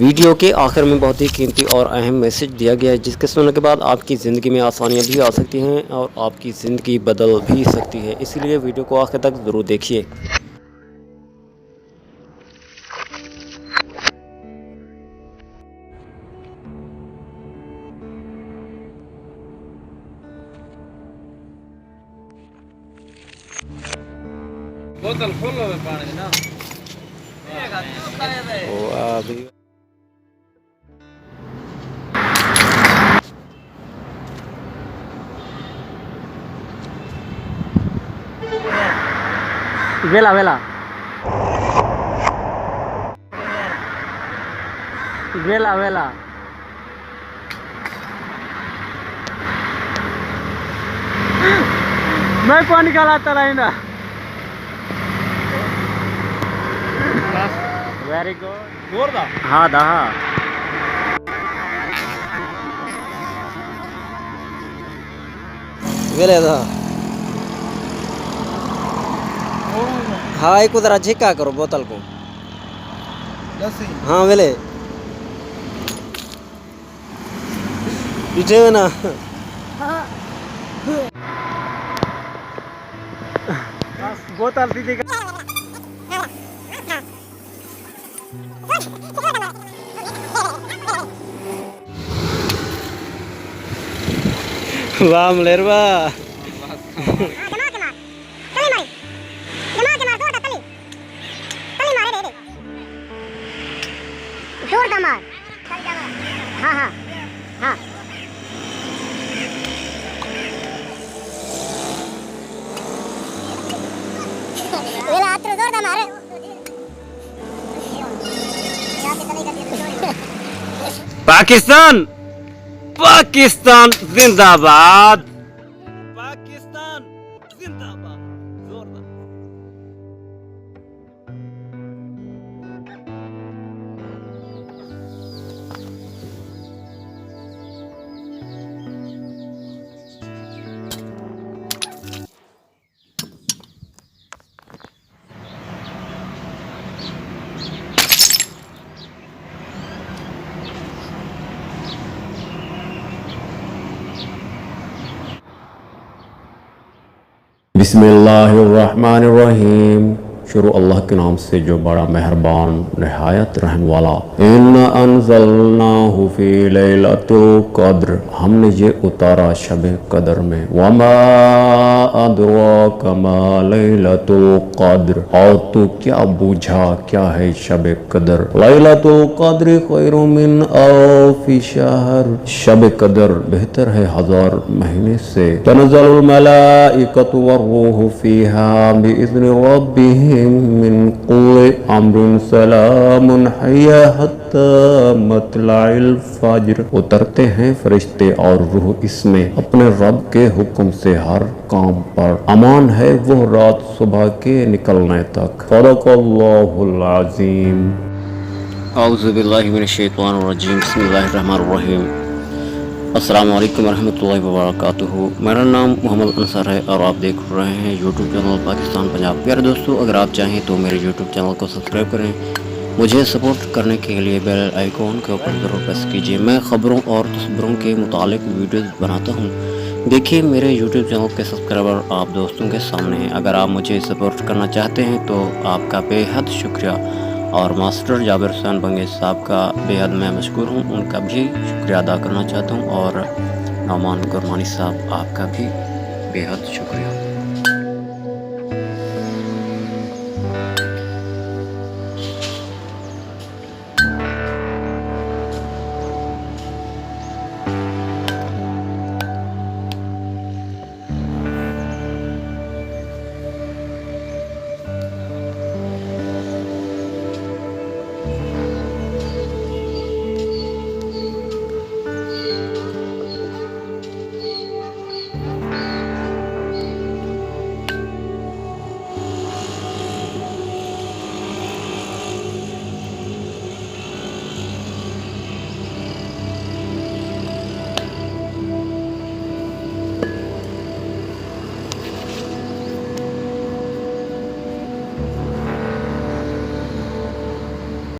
Video के आखिर में बहुत ही कीमती और अहम मैसेज दिया गया है, जिसके सुनने के बाद आपकी ज़िंदगी में आसानियाँ भी आ सकती हैं और आपकी ज़िंदगी बदल भी सकती है। इसीलिए वीडियो को आखिर तक ज़रूर देखिए। बोतल खोलो पानी ना अभी वेला वेला वेला वेला मैं पानी का लाता रही ना। Very good. बोर दा हाँ दा वेले दा हाँ एक उधर झिका करो बोतल को। हाँ वेले पीछे में ना बोतल दीदी का वाह मलेरवा हाँ हाँ हाँ वेला आत्र जोर दा मारे पाकिस्तान पाकिस्तान जिंदाबाद पाकिस्तान जिंदाबाद जोरदार। बिस्मिल्लाहिर्रहमानिर्रहीम। शुरू अल्लाह के नाम से जो बड़ा मेहरबान नहायत रहम वाला। इन्ना अंज़लनाहु फी लैलतुल क़द्र, हमने ये उतारा शब कदर में। वमा अदराका मा लैलतुल क़द्र, और तू क्या बूझा क्या है शब कदर। लैलतुल क़द्र खैरुम मिन अल्फि शहर, शब कदर बेहतर है हजार महीने से। तनज़्ज़लुल मलाइकतु वर्रूहु फीहा बिइज़्नि रब्बिहिम मिन कुल्लि अम्रिन सलामुन हिया हत्ता मतलइल फज्र, उतरते हैं फरिश्ते और रूह इसमें अपने रब के हुक्म से हर काम पर। अमान है वो रात सुबह के निकलने तक। सदक़ल्लाहुल अज़ीम। औज़ु बिल्लाहि मिनश शैतानिर रजीम। बिस्मिल्लाहिर रहमानिर रहीम। अस्सलाम वालेकुम रहमतुल्लाहि व बरकातुहू। मेरा नाम मोहम्मद अंसर है और आप देख रहे हैं यूट्यूब चैनल पाकिस्तान पंजाब। प्यारे दोस्तों, अगर आप चाहें तो मेरे यूट्यूब चैनल को सब्सक्राइब करें। मुझे सपोर्ट करने के लिए बेल आइकॉन के ऊपर ज़रूर प्रेस कीजिए। मैं ख़बरों और तस्वीरों के मुतालिक वीडियोज़ बनाता हूँ। देखिए, मेरे यूट्यूब चैनल के सब्सक्राइबर आप दोस्तों के सामने हैं। अगर आप मुझे सपोर्ट करना चाहते हैं तो आपका बेहद शुक्रिया, और मास्टर जाबिर हुसैन बंगेश साहब का बेहद मैं मशकूर हूँ, उनका भी शुक्रिया अदा करना चाहता हूँ। और नौमान गुरमानी साहब आपका भी बेहद शुक्रिया।